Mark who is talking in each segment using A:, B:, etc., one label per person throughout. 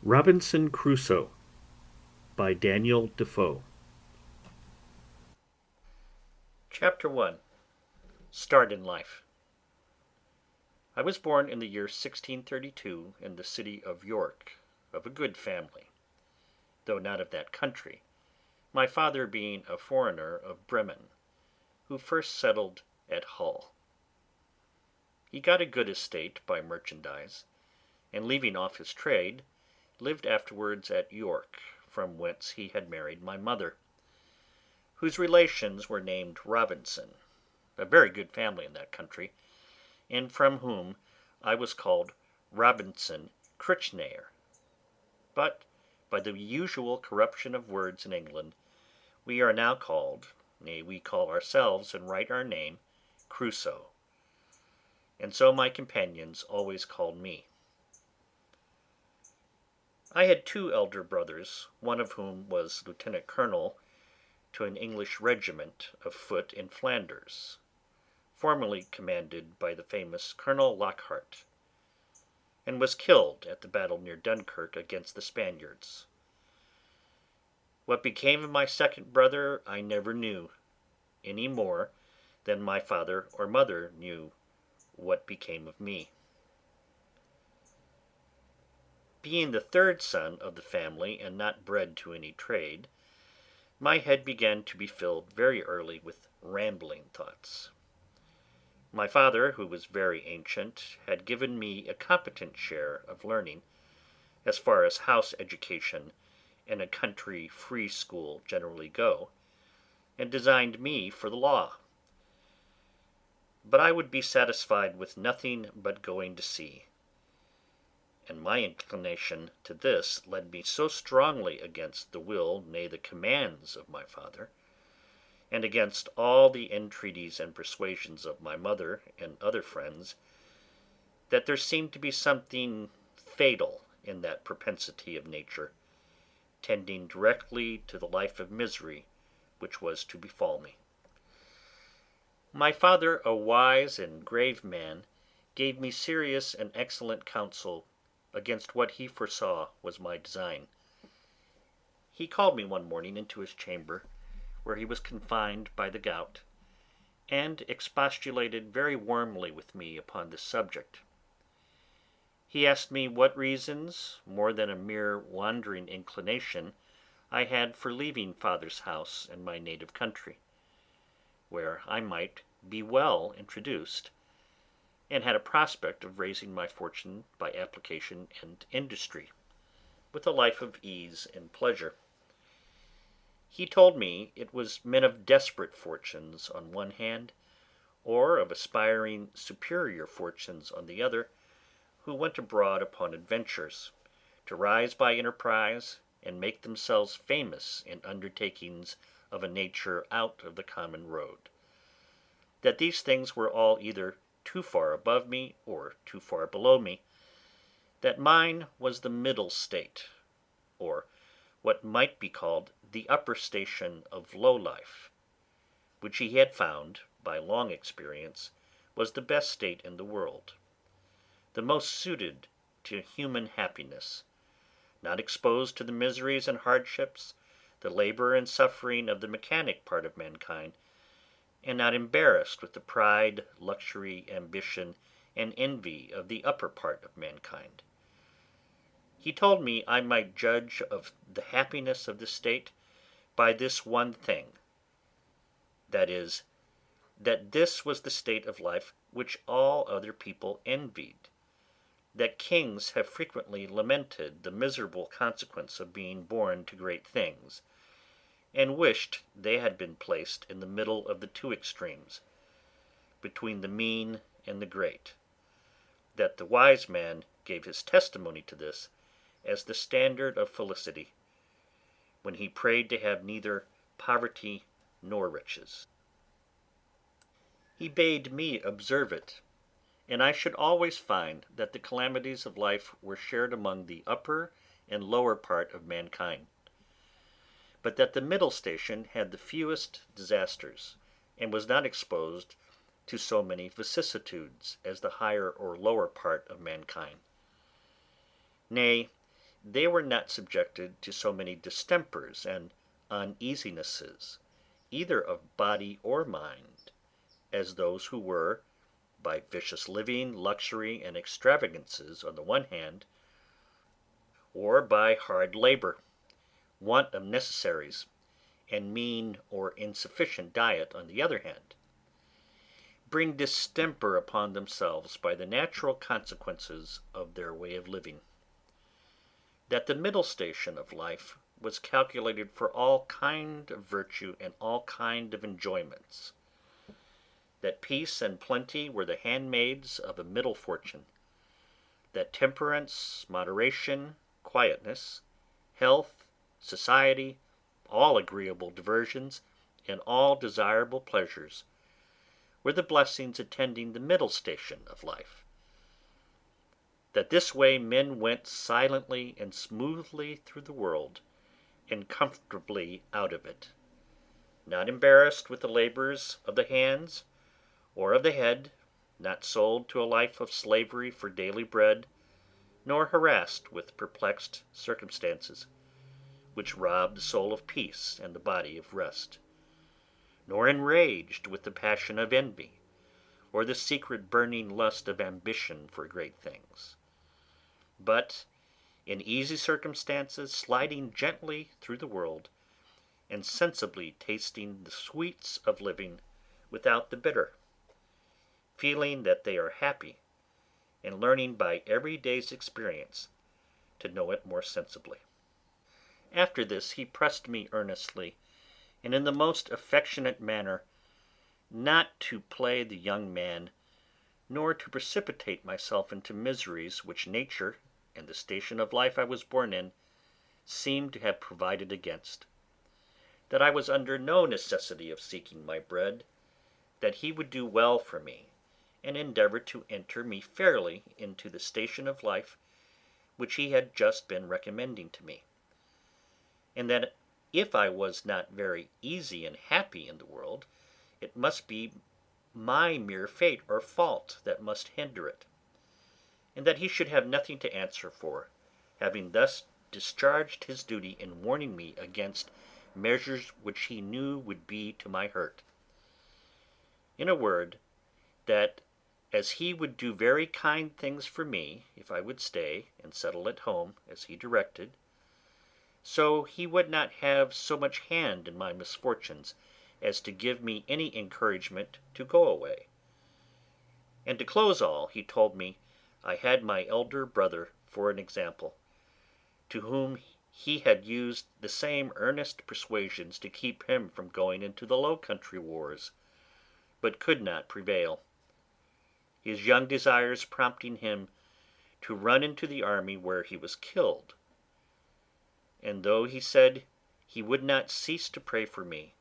A: Robinson Crusoe by Daniel Defoe.
B: Chapter 1. Start in Life. I was born in the year 1632 in the city of York, of a good family, though not of that country, my father being a foreigner of Bremen, who first settled at Hull. He got a good estate by merchandise, and leaving off his trade, lived afterwards at York, from whence he had married my mother, whose relations were named Robinson, a very good family in that country, and from whom I was called Robinson Cruchnaer. But, by the usual corruption of words in England, we are now called, nay, we call ourselves and write our name, Crusoe, and so my companions always called me. I had two elder brothers, one of whom was lieutenant colonel to an English regiment of foot in Flanders, formerly commanded by the famous Colonel Lockhart, and was killed at the battle near Dunkirk against the Spaniards. What became of my second brother I never knew, any more than my father or mother knew what became of me. Being the third son of the family and not bred to any trade, my head began to be filled very early with rambling thoughts. My father, who was very ancient, had given me a competent share of learning, as far as house education and a country free school generally go, and designed me for the law. But I would be satisfied with nothing but going to sea, and my inclination to this led me so strongly against the will, nay, the commands of my father, and against all the entreaties and persuasions of my mother and other friends, that there seemed to be something fatal in that propensity of nature, tending directly to the life of misery which was to befall me. My father, a wise and grave man, gave me serious and excellent counsel against what he foresaw was my design. He called me one morning into his chamber, where he was confined by the gout, and expostulated very warmly with me upon this subject. He asked me what reasons, more than a mere wandering inclination, I had for leaving father's house and my native country, where I might be well introduced, and had a prospect of raising my fortune by application and industry, with a life of ease and pleasure. He told me it was men of desperate fortunes on one hand, or of aspiring superior fortunes on the other, who went abroad upon adventures, to rise by enterprise, and make themselves famous in undertakings of a nature out of the common road; that these things were all either too far above me or too far below me; that mine was the middle state, or what might be called the upper station of low life, which he had found, by long experience, was the best state in the world, the most suited to human happiness, not exposed to the miseries and hardships, the labour and suffering of the mechanic part of mankind, and not embarrassed with the pride, luxury, ambition, and envy of the upper part of mankind. He told me I might judge of the happiness of the state by this one thing, that is, that this was the state of life which all other people envied; that kings have frequently lamented the miserable consequence of being born to great things, and wished they had been placed in the middle of the two extremes, between the mean and the great; that the wise man gave his testimony to this as the standard of felicity, when he prayed to have neither poverty nor riches. He bade me observe it, and I should always find that the calamities of life were shared among the upper and lower part of mankind, but that the middle station had the fewest disasters, and was not exposed to so many vicissitudes as the higher or lower part of mankind. Nay, they were not subjected to so many distempers and uneasinesses, either of body or mind, as those who were, by vicious living, luxury, and extravagances on the one hand, or by hard labour, want of necessaries, and mean or insufficient diet on the other hand, bring distemper upon themselves by the natural consequences of their way of living. That the middle station of life was calculated for all kind of virtue and all kind of enjoyments. That peace and plenty were the handmaids of a middle fortune. That temperance, moderation, quietness, health, society, all agreeable diversions, and all desirable pleasures, were the blessings attending the middle station of life. That this way men went silently and smoothly through the world, and comfortably out of it, not embarrassed with the labours of the hands or of the head, not sold to a life of slavery for daily bread, nor harassed with perplexed circumstances, which rob the soul of peace and the body of rest, nor enraged with the passion of envy, or the secret burning lust of ambition for great things, but in easy circumstances sliding gently through the world, and sensibly tasting the sweets of living without the bitter, feeling that they are happy, and learning by every day's experience to know it more sensibly. After this he pressed me earnestly, and in the most affectionate manner, not to play the young man, nor to precipitate myself into miseries which nature, and the station of life I was born in, seemed to have provided against; that I was under no necessity of seeking my bread; that he would do well for me, and endeavour to enter me fairly into the station of life which he had just been recommending to me; and that if I was not very easy and happy in the world, it must be my mere fate or fault that must hinder it; and that he should have nothing to answer for, having thus discharged his duty in warning me against measures which he knew would be to my hurt. In a word, that as he would do very kind things for me if I would stay and settle at home as he directed, so he would not have so much hand in my misfortunes as to give me any encouragement to go away. And to close all, he told me I had my elder brother for an example, to whom he had used the same earnest persuasions to keep him from going into the Low Country wars, but could not prevail, his young desires prompting him to run into the army where he was killed; and though he said he would not cease to pray for me,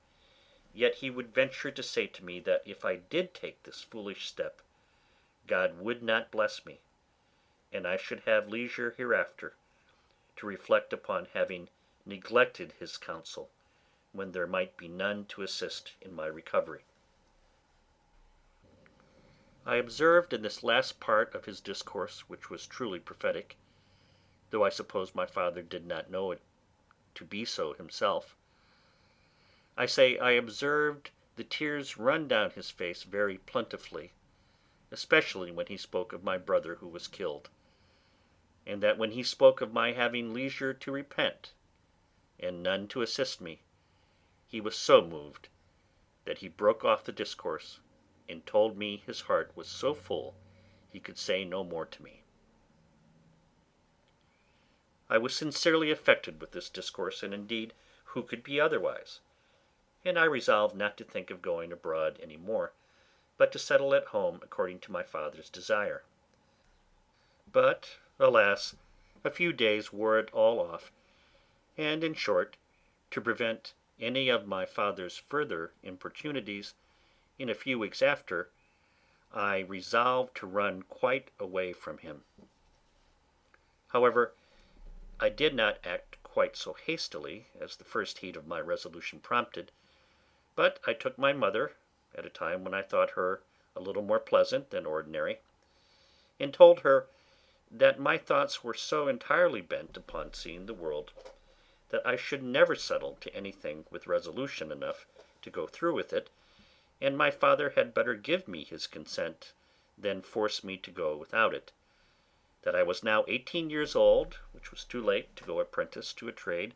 B: yet he would venture to say to me that if I did take this foolish step, God would not bless me, and I should have leisure hereafter to reflect upon having neglected his counsel when there might be none to assist in my recovery. I observed in this last part of his discourse, which was truly prophetic, though I suppose my father did not know it to be so himself, I say I observed the tears run down his face very plentifully, especially when he spoke of my brother who was killed, and that when he spoke of my having leisure to repent, and none to assist me, he was so moved that he broke off the discourse, and told me his heart was so full he could say no more to me. I was sincerely affected with this discourse, and indeed who could be otherwise? And I resolved not to think of going abroad any more, but to settle at home according to my father's desire. But, alas, a few days wore it all off, and, in short, to prevent any of my father's further importunities, in a few weeks after, I resolved to run quite away from him. However, I did not act quite so hastily as the first heat of my resolution prompted, but I took my mother, at a time when I thought her a little more pleasant than ordinary, and told her that my thoughts were so entirely bent upon seeing the world that I should never settle to anything with resolution enough to go through with it, and my father had better give me his consent than force me to go without it; that I was now 18 years old, which was too late to go apprentice to a trade,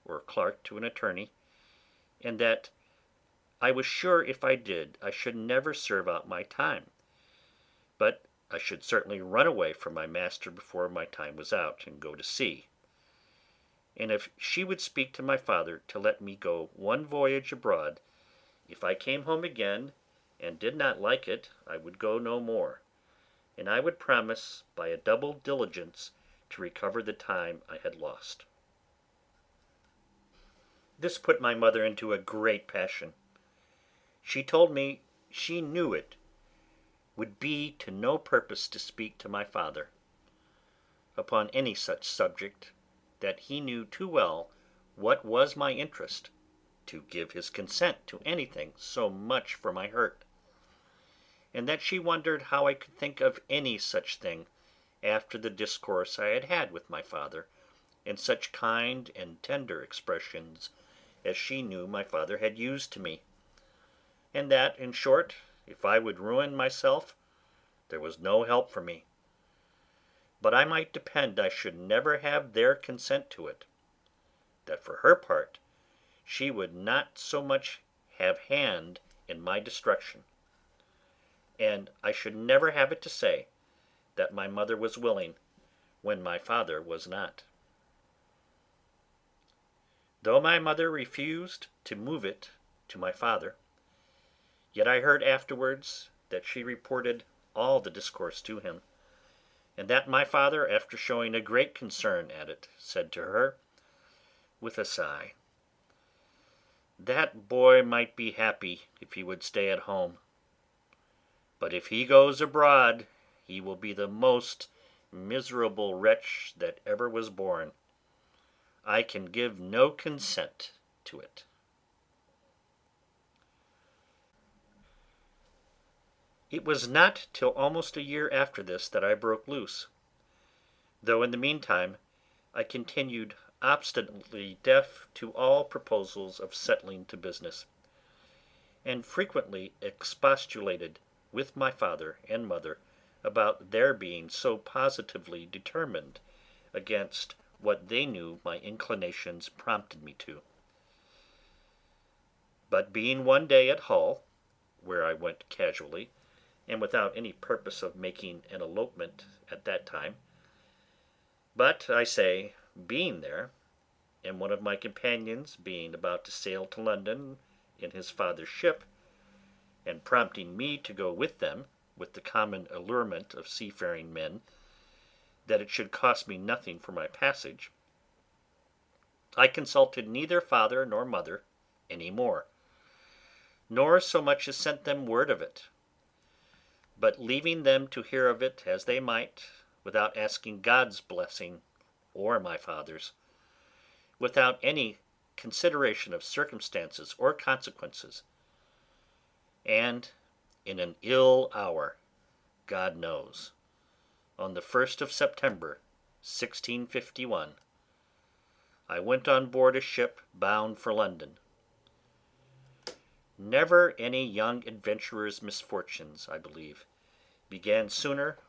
B: or clerk to an attorney, and that I was sure if I did I should never serve out my time, but I should certainly run away from my master before my time was out, and go to sea; and if she would speak to my father to let me go one voyage abroad, if I came home again and did not like it, I would go no more, and I would promise by a double diligence to recover the time I had lost. This put my mother into a great passion. She told me she knew it would be to no purpose to speak to my father upon any such subject, that he knew too well what was my interest to give his consent to anything so much for my hurt, and that she wondered how I could think of any such thing after the discourse I had had with my father, and such kind and tender expressions as she knew my father had used to me; and that, in short, if I would ruin myself, there was no help for me, but I might depend I should never have their consent to it; that for her part she would not so much have hand in my destruction, and I should never have it to say that my mother was willing when my father was not. Though my mother refused to move it to my father, yet I heard afterwards that she reported all the discourse to him, and that my father, after showing a great concern at it, said to her, with a sigh, "That boy might be happy if he would stay at home, but if he goes abroad he will be the most miserable wretch that ever was born. I can give no consent to it." It was not till almost a year after this that I broke loose, though in the meantime I continued obstinately deaf to all proposals of settling to business, and frequently expostulated with my father and mother about their being so positively determined against what they knew my inclinations prompted me to. But being one day at Hull, where I went casually, and without any purpose of making an elopement at that time, but, I say, being there, and one of my companions being about to sail to London in his father's ship, and prompting me to go with them, with the common allurement of seafaring men, that it should cost me nothing for my passage, I consulted neither father nor mother any more, nor so much as sent them word of it, but leaving them to hear of it as they might, without asking God's blessing or my father's, without any consideration of circumstances or consequences, and in an ill hour, God knows, on the 1st of September, 1651, I went on board a ship bound for London. Never any young adventurer's misfortunes, I believe, began sooner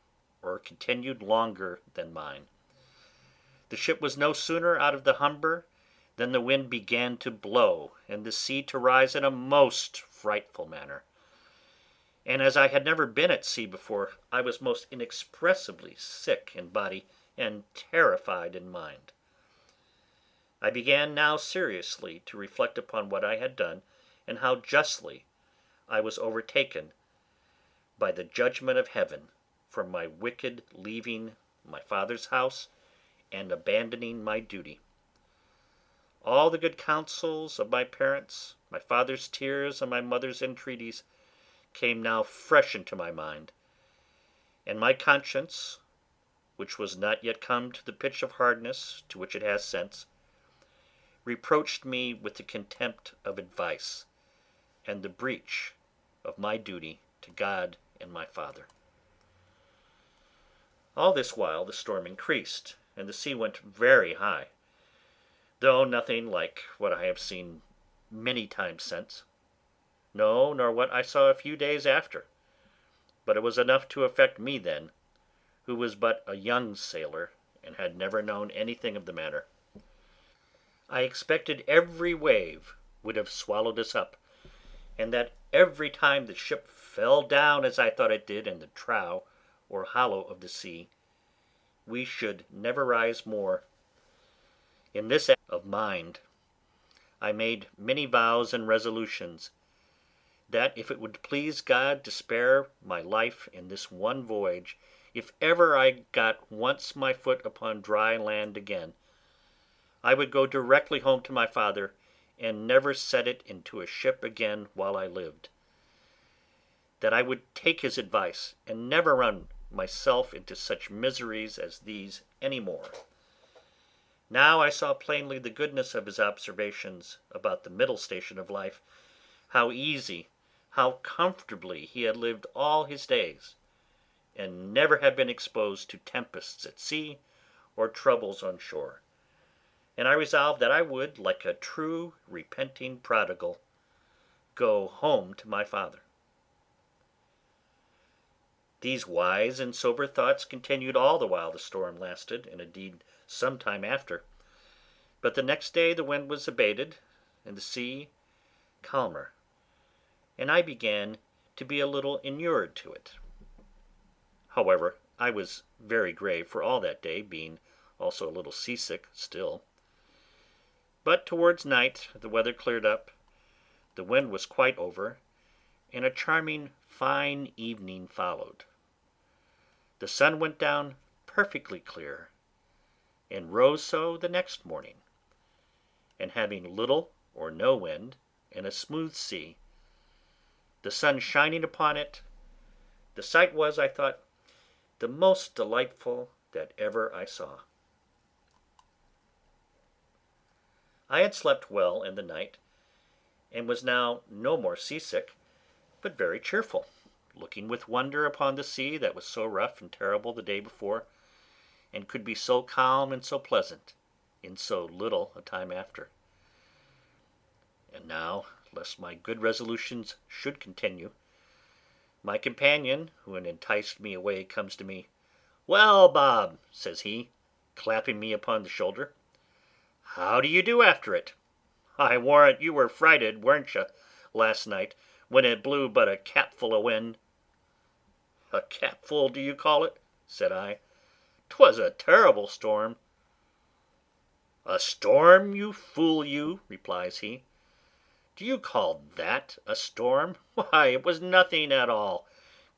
B: or continued longer than mine. The ship was no sooner out of the Humber than the wind began to blow, and the sea to rise in a most frightful manner; and as I had never been at sea before, I was most inexpressibly sick in body and terrified in mind. I began now seriously to reflect upon what I had done, and how justly I was overtaken by the judgment of heaven for my wicked leaving my father's house and abandoning my duty. All the good counsels of my parents, my father's tears, and my mother's entreaties came now fresh into my mind, and my conscience, which was not yet come to the pitch of hardness to which it has since, reproached me with the contempt of advice, and the breach of my duty to God and my father. All this while the storm increased, and the sea went very high, though nothing like what I have seen many times since. No, nor what I saw a few days after, but it was enough to affect me then, who was but a young sailor, and had never known anything of the matter. I expected every wave would have swallowed us up, and that every time the ship fell down as I thought it did in the trough or hollow of the sea, we should never rise more. In this of mind I made many vows and resolutions, that if it would please God to spare my life in this one voyage, if ever I got once my foot upon dry land again, I would go directly home to my father, and never set it into a ship again while I lived. That I would take his advice, and never run myself into such miseries as these any more. Now I saw plainly the goodness of his observations about the middle station of life, how easy, how comfortably he had lived all his days, and never had been exposed to tempests at sea or troubles on shore. And I resolved that I would, like a true repenting prodigal, go home to my father. These wise and sober thoughts continued all the while the storm lasted, and indeed some time after. But the next day the wind was abated, and the sea calmer, and I began to be a little inured to it. However, I was very grave for all that day, being also a little seasick still. But towards night the weather cleared up, the wind was quite over, and a charming fine evening followed. The sun went down perfectly clear, and rose so the next morning, and having little or no wind, and a smooth sea, the sun shining upon it, the sight was, I thought, the most delightful that ever I saw. I had slept well in the night, and was now no more seasick, but very cheerful, looking with wonder upon the sea that was so rough and terrible the day before, and could be so calm and so pleasant in so little a time after. And now, lest my good resolutions should continue, my companion, who had enticed me away, comes to me. "Well, Bob," says he, clapping me upon the shoulder, "how do you do after it? I warrant you were frighted, weren't you, last night, when it blew but a capful of wind?" "A capful, do you call it?" said I. "'Twas a terrible storm." "A storm, you fool you," replies he. "Do you call that a storm? Why, it was nothing at all.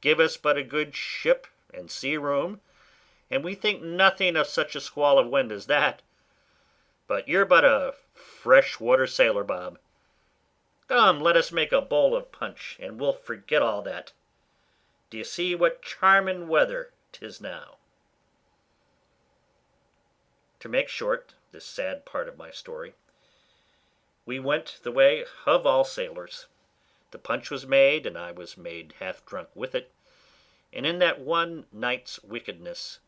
B: Give us but a good ship and sea room, and we think nothing of such a squall of wind as that. But you're but a fresh water sailor, Bob. Come, let us make a bowl of punch, and we'll forget all that. D'ye see what charming weather 'tis now?" To make short this sad part of my story, we went the way of all sailors. The punch was made, and I was made half drunk with it, and in that one night's wickedness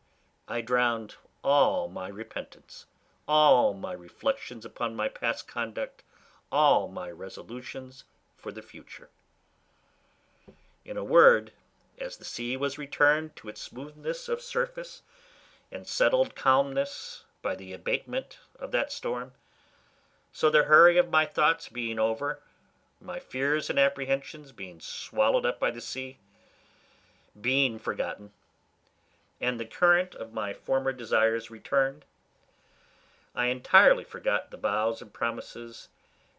B: I drowned all my repentance, all my reflections upon my past conduct, all my resolutions for the future. In a word, as the sea was returned to its smoothness of surface and settled calmness by the abatement of that storm, so the hurry of my thoughts being over, my fears and apprehensions being swallowed up by the sea, being forgotten, and the current of my former desires returned, I entirely forgot the vows and promises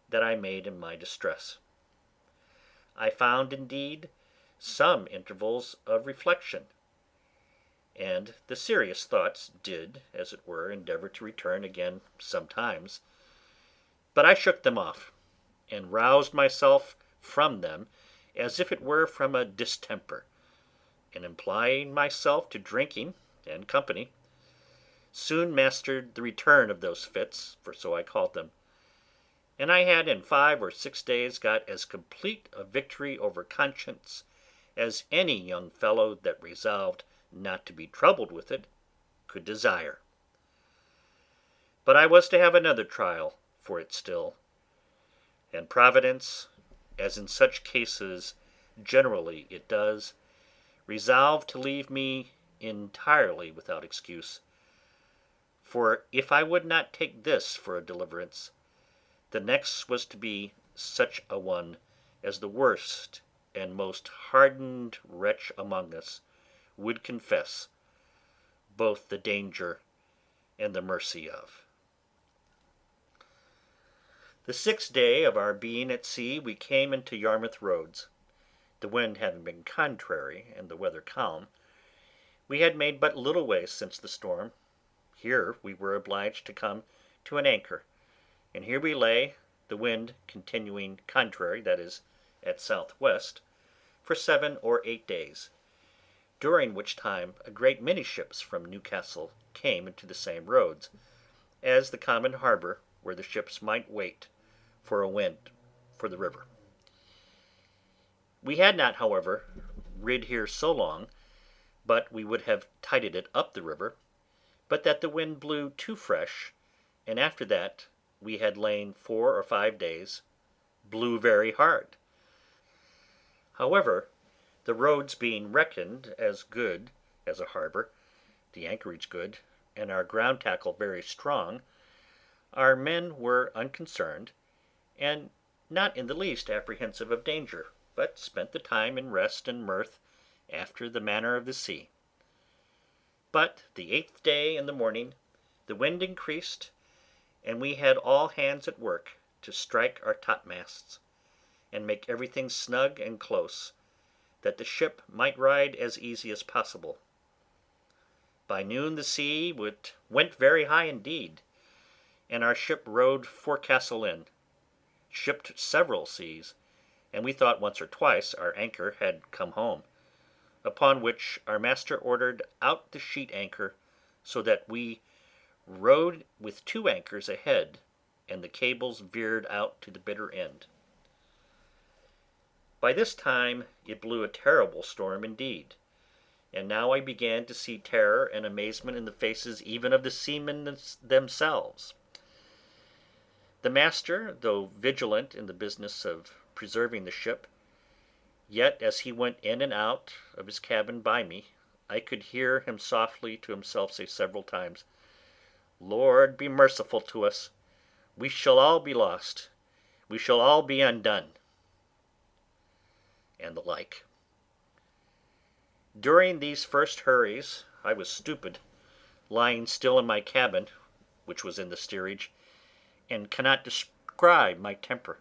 B: that I made in my distress. I found, indeed, some intervals of reflection, and the serious thoughts did, as it were, endeavour to return again sometimes, but I shook them off, and roused myself from them as if it were from a distemper, and applying myself to drinking and company, soon mastered the return of those fits, for so I called them, and I had in 5 or 6 days got as complete a victory over conscience as any young fellow that resolved not to be troubled with it, could desire. But I was to have another trial for it still, and Providence, as in such cases generally it does, resolved to leave me entirely without excuse. For if I would not take this for a deliverance, the next was to be such a one as the worst and most hardened wretch among us would confess both the danger and the mercy of. The 6th day of our being at sea we came into Yarmouth Roads. The wind having been contrary and the weather calm, we had made but little way since the storm. Here we were obliged to come to an anchor, and here we lay, the wind continuing contrary, that is, at southwest, for 7 or 8 days, during which time a great many ships from Newcastle came into the same roads, as the common harbour where the ships might wait for a wind for the river. We had not, however, rid here so long but we would have tided it up the river, but that the wind blew too fresh, and after that we had lain 4 or 5 days, blew very hard. However, the roads being reckoned as good as a harbour, the anchorage good, and our ground tackle very strong, our men were unconcerned, and not in the least apprehensive of danger, but spent the time in rest and mirth after the manner of the sea. But the 8th day in the morning the wind increased, and we had all hands at work to strike our topmasts, and make everything snug and close, that the ship might ride as easy as possible. By noon the sea went very high indeed, and our ship rode forecastle in, shipped several seas, and we thought once or twice our anchor had come home, upon which our master ordered out the sheet anchor, so that we rode with 2 anchors ahead, and the cables veered out to the bitter end. By this time it blew a terrible storm indeed, and now I began to see terror and amazement in the faces even of the seamen themselves. The master, though vigilant in the business of preserving the ship, yet as he went in and out of his cabin by me, I could hear him softly to himself say several times, "Lord be merciful to us, we shall all be lost, we shall all be undone," and the like. During these first hurries I was stupid, lying still in my cabin, which was in the steerage, and cannot describe my temper.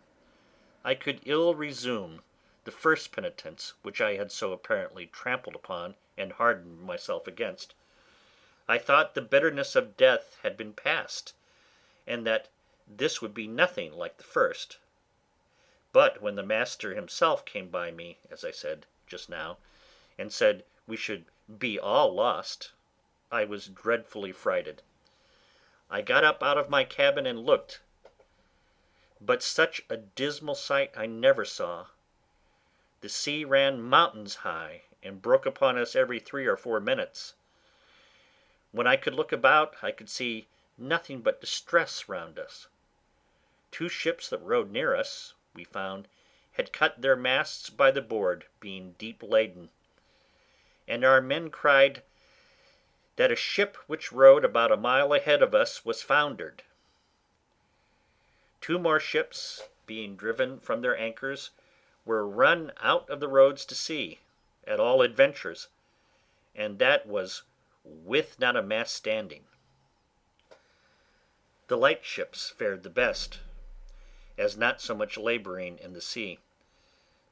B: I could ill resume the first penitence which I had so apparently trampled upon and hardened myself against. I thought the bitterness of death had been past, and that this would be nothing like the first. But when the master himself came by me, as I said just now, and said we should be all lost, I was dreadfully frighted. I got up out of my cabin and looked, but such a dismal sight I never saw. The sea ran mountains high, and broke upon us every 3 or 4 minutes. When I could look about, I could see nothing but distress round us. 2 ships that rode near us, we found, had cut their masts by the board, being deep laden, and our men cried that a ship which rode about a mile ahead of us was foundered. 2 more ships, being driven from their anchors, were run out of the roads to sea, at all adventures, and that was with not a mast standing. The light ships fared the best, as not so much labouring in the sea,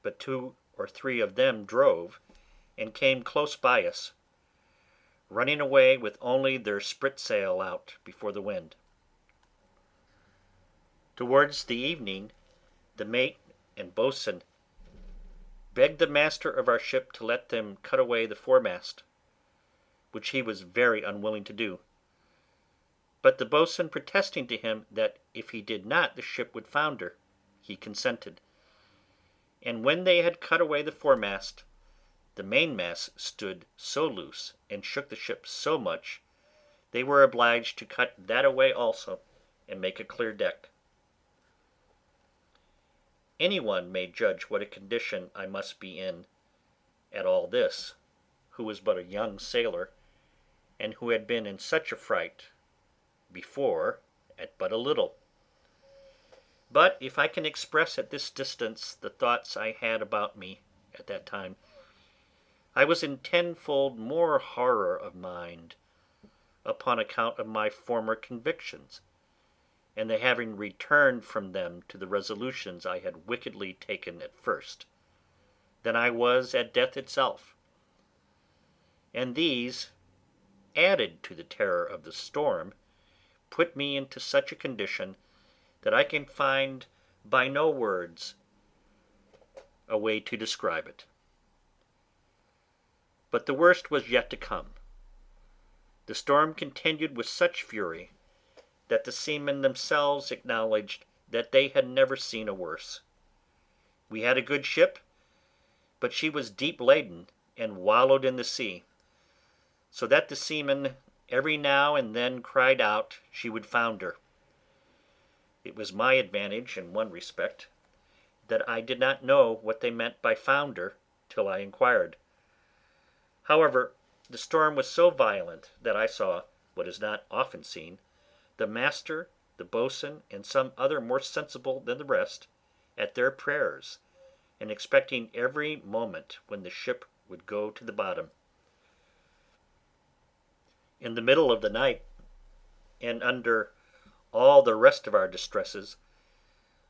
B: but 2 or 3 of them drove, and came close by us, running away with only their spritsail out before the wind. Towards the evening the mate and boatswain begged the master of our ship to let them cut away the foremast, which he was very unwilling to do, but the boatswain protesting to him that if he did not the ship would founder, he consented, and when they had cut away the foremast, the mainmast stood so loose and shook the ship so much, they were obliged to cut that away also, and make a clear deck. Any one may judge what a condition I must be in at all this, who was but a young sailor, and who had been in such a fright before at but a little. But if I can express at this distance the thoughts I had about me at that time, I was in tenfold more horror of mind, upon account of my former convictions, and the having returned from them to the resolutions I had wickedly taken at first, than I was at death itself. And these, added to the terror of the storm, put me into such a condition that I can find by no words a way to describe it. But the worst was yet to come. The storm continued with such fury that the seamen themselves acknowledged that they had never seen a worse. We had a good ship, but she was deep laden and wallowed in the sea, so that the seamen every now and then cried out she would founder. It was my advantage in one respect, that I did not know what they meant by founder till I inquired. However, the storm was so violent that I saw, what is not often seen, the master, the boatswain, and some other more sensible than the rest, at their prayers, and expecting every moment when the ship would go to the bottom. In the middle of the night, and under all the rest of our distresses,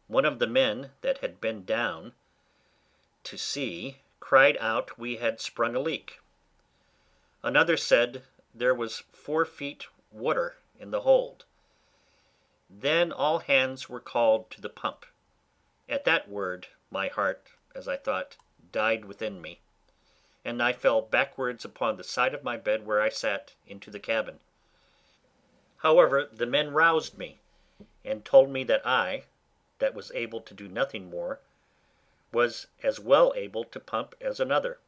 B: one of the men that had been down to see cried out we had sprung a leak. Another said there was 4 feet water in the hold. Then all hands were called to the pump. At that word my heart, as I thought, died within me, and I fell backwards upon the side of my bed where I sat, into the cabin. However, the men roused me, and told me that I, that was able to do nothing more, was as well able to pump as another,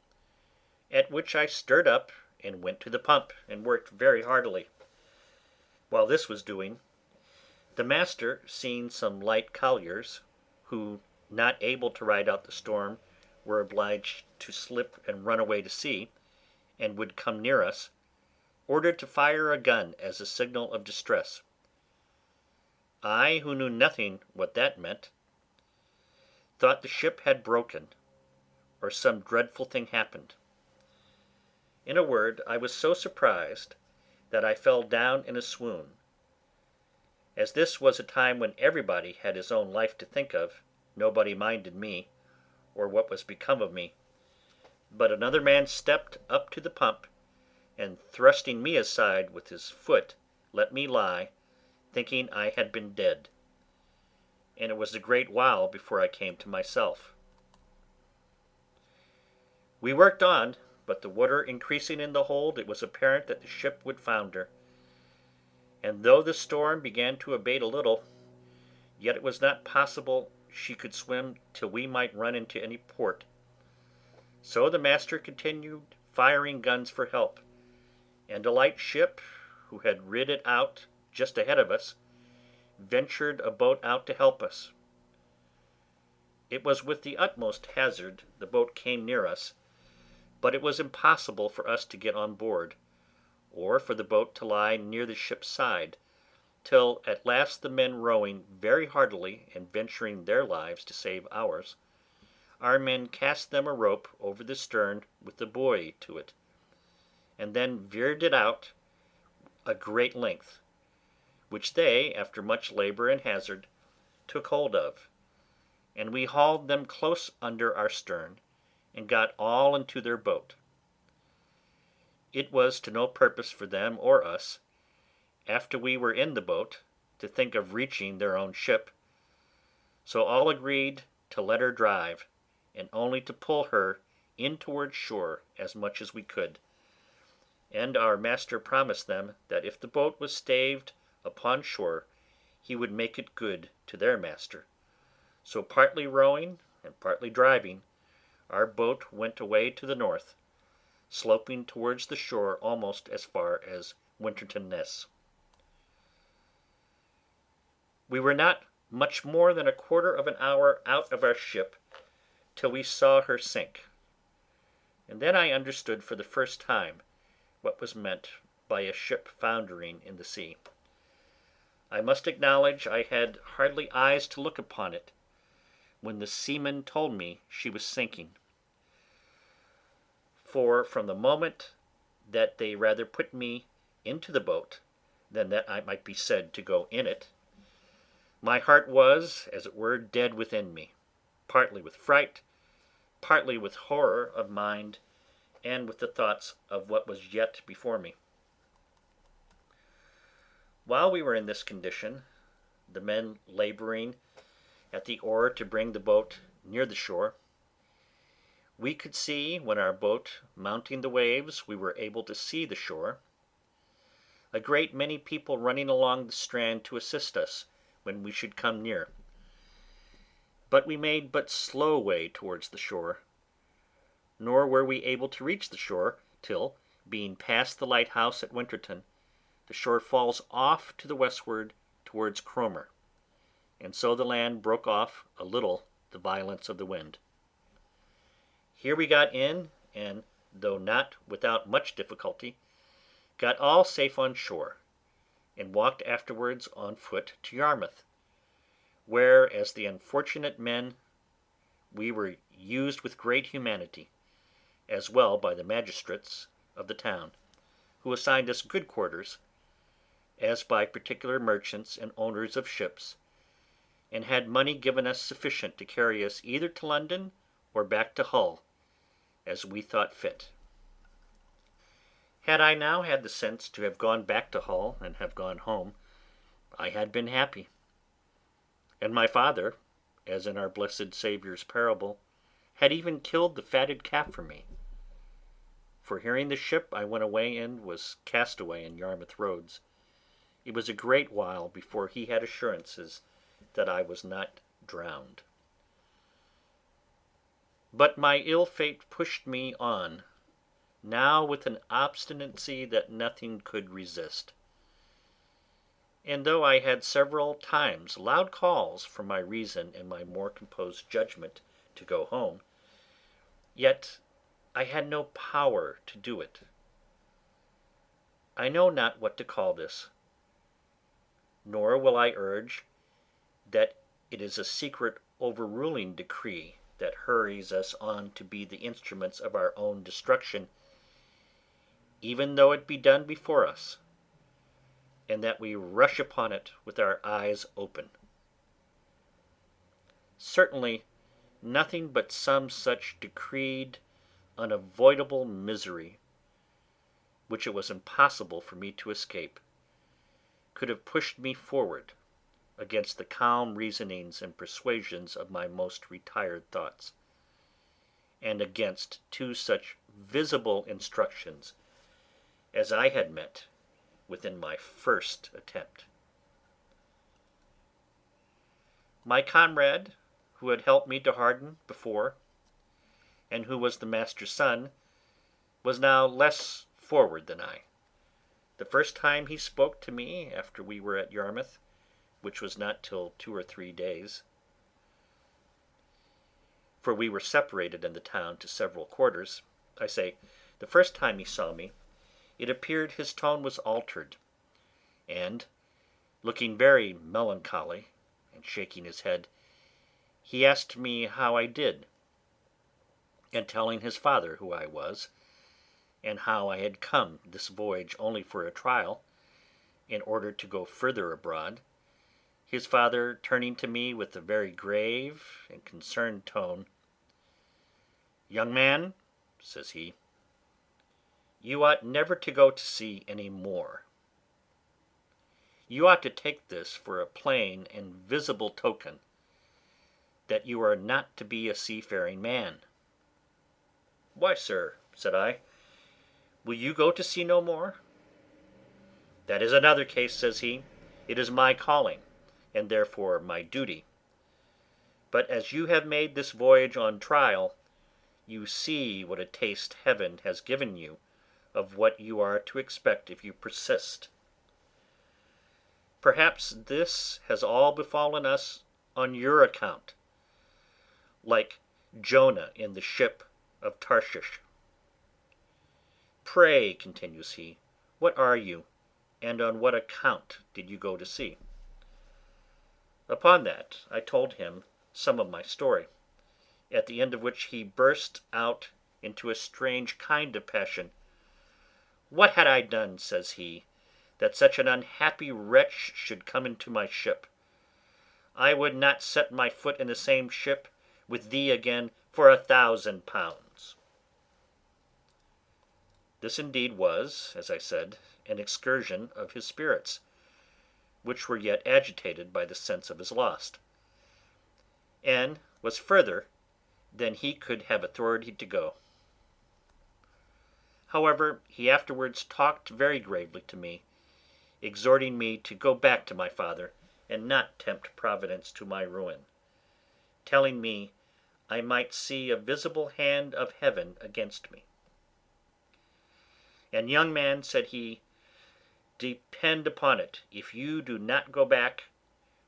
B: at which I stirred up and went to the pump, and worked very heartily. While this was doing, the master, seeing some light colliers, who, not able to ride out the storm, were obliged to slip and run away to sea, and would come near us, ordered to fire a gun as a signal of distress. I, who knew nothing what that meant, thought the ship had broken, or some dreadful thing happened. In a word, I was so surprised that I fell down in a swoon. As this was a time when everybody had his own life to think of, nobody minded me, or what was become of me. But another man stepped up to the pump, and thrusting me aside with his foot, let me lie, thinking I had been dead. And it was a great while before I came to myself. We worked on, but the water increasing in the hold, it was apparent that the ship would founder. And though the storm began to abate a little, yet it was not possible she could swim till we might run into any port. So the master continued firing guns for help, and a light ship, who had rid it out just ahead of us, ventured a boat out to help us. It was with the utmost hazard the boat came near us, but it was impossible for us to get on board, or for the boat to lie near the ship's side, till at last the men rowing very heartily and venturing their lives to save ours, our men cast them a rope over the stern with a buoy to it, and then veered it out a great length, which they, after much labour and hazard, took hold of, and we hauled them close under our stern, and got all into their boat. It was to no purpose for them or us, after we were in the boat, to think of reaching their own ship, so all agreed to let her drive, and only to pull her in towards shore as much as we could, and our master promised them that if the boat was staved upon shore he would make it good to their master. So partly rowing and partly driving, our boat went away to the north, sloping towards the shore almost as far as Winterton Ness. We were not much more than a quarter of an hour out of our ship till we saw her sink, and then I understood for the first time what was meant by a ship foundering in the sea. I must acknowledge I had hardly eyes to look upon it when the seamen told me she was sinking, for from the moment that they rather put me into the boat than that I might be said to go in it, my heart was, as it were, dead within me, partly with fright, partly with horror of mind, and with the thoughts of what was yet before me. While we were in this condition, the men labouring at the oar to bring the boat near the shore, we could see, when our boat mounting the waves we were able to see the shore, a great many people running along the strand to assist us when we should come near. But we made but slow way towards the shore, nor were we able to reach the shore till, being past the lighthouse at Winterton, the shore falls off to the westward towards Cromer, and so the land broke off a little the violence of the wind. Here we got in, and, though not without much difficulty, got all safe on shore, and walked afterwards on foot to Yarmouth, where, as the unfortunate men, we were used with great humanity, as well by the magistrates of the town, who assigned us good quarters, as by particular merchants and owners of ships, and had money given us sufficient to carry us either to London or back to Hull, as we thought fit. Had I now had the sense to have gone back to Hull and have gone home, I had been happy. And my father, as in our blessed Saviour's parable, had even killed the fatted calf for me. For hearing the ship I went away in was cast away in Yarmouth roads, it was a great while before he had assurances that I was not drowned. But my ill fate pushed me on, now with an obstinacy that nothing could resist. And though I had several times loud calls for my reason and my more composed judgment to go home, yet I had no power to do it. I know not what to call this, nor will I urge that it is a secret overruling decree that hurries us on to be the instruments of our own destruction, even though it be done before us, and that we rush upon it with our eyes open. Certainly nothing but some such decreed unavoidable misery, which it was impossible for me to escape, could have pushed me forward against the calm reasonings and persuasions of my most retired thoughts, and against two such visible instructions as I had met within my first attempt. My comrade, who had helped me to harden before, and who was the master's son, was now less forward than I. The first time he spoke to me after we were at Yarmouth, which was not till 2 or 3 days, for we were separated in the town to several quarters, I say, the first time he saw me, it appeared his tone was altered, and, looking very melancholy, and shaking his head, he asked me how I did, and telling his father who I was, and how I had come this voyage only for a trial, in order to go further abroad, his father turning to me with a very grave and concerned tone, "Young man," says he, "you ought never to go to sea any more. You ought to take this for a plain and visible token that you are not to be a seafaring man." "Why, sir," said I, "will you go to sea no more?" "That is another case," says he. "It is my calling, and therefore my duty. But as you have made this voyage on trial, you see what a taste heaven has given you of what you are to expect if you persist. Perhaps this has all befallen us on your account, like Jonah in the ship of Tarshish. Pray, continues he, what are you, and on what account did you go to sea? Upon that I told him some of my story, at the end of which he burst out into a strange kind of passion. What had I done, says he, that such an unhappy wretch should come into my ship? I would not set my foot in the same ship with thee again for 1,000 pounds. This indeed was, as I said, an excursion of his spirits, which were yet agitated by the sense of his loss, and was further than he could have authority to go. However, he afterwards talked very gravely to me, exhorting me to go back to my father and not tempt Providence to my ruin, telling me I might see a visible hand of heaven against me. And, young man, said he, depend upon it, if you do not go back,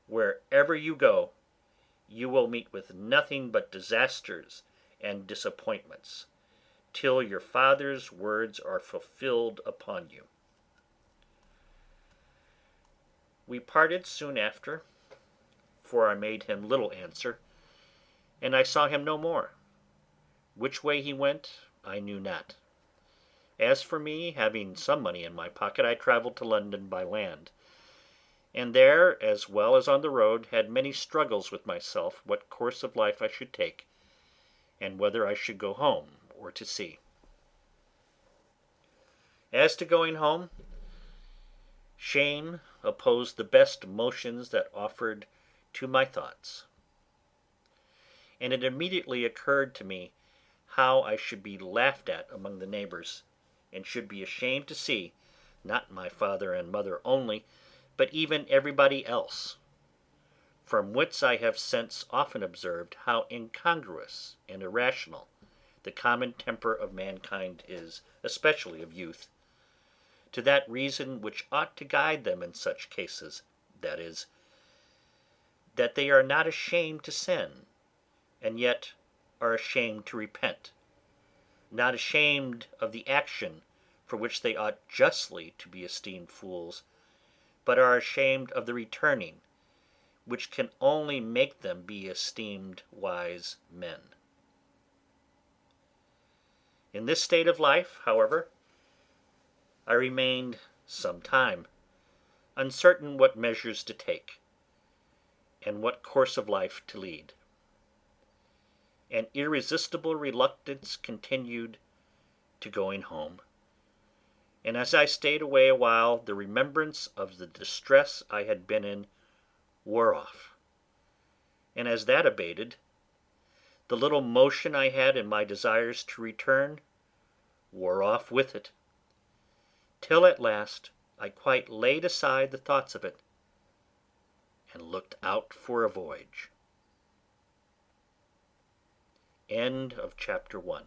B: wherever you go, you will meet with nothing but disasters and disappointments, till your father's words are fulfilled upon you. We parted soon after, for I made him little answer, and I saw him no more. Which way he went, I knew not. As for me, having some money in my pocket, I travelled to London by land, and there, as well as on the road, had many struggles with myself what course of life I should take, and whether I should go home or to sea. As to going home, shame opposed the best motions that offered to my thoughts, and it immediately occurred to me how I should be laughed at among the neighbours, and should be ashamed to see, not my father and mother only, but even everybody else, from whence I have since often observed how incongruous and irrational the common temper of mankind is, especially of youth, to that reason which ought to guide them in such cases, that is, that they are not ashamed to sin, and yet are ashamed to repent, not ashamed of the action for which they ought justly to be esteemed fools, but are ashamed of the returning, which can only make them be esteemed wise men. In this state of life, however, I remained some time, uncertain what measures to take, and what course of life to lead. An irresistible reluctance continued to going home, and as I stayed away a while, the remembrance of the distress I had been in wore off, and as that abated, the little motion I had in my desires to return wore off with it, till at last I quite laid aside the thoughts of it, and looked out for a voyage. End of chapter 1.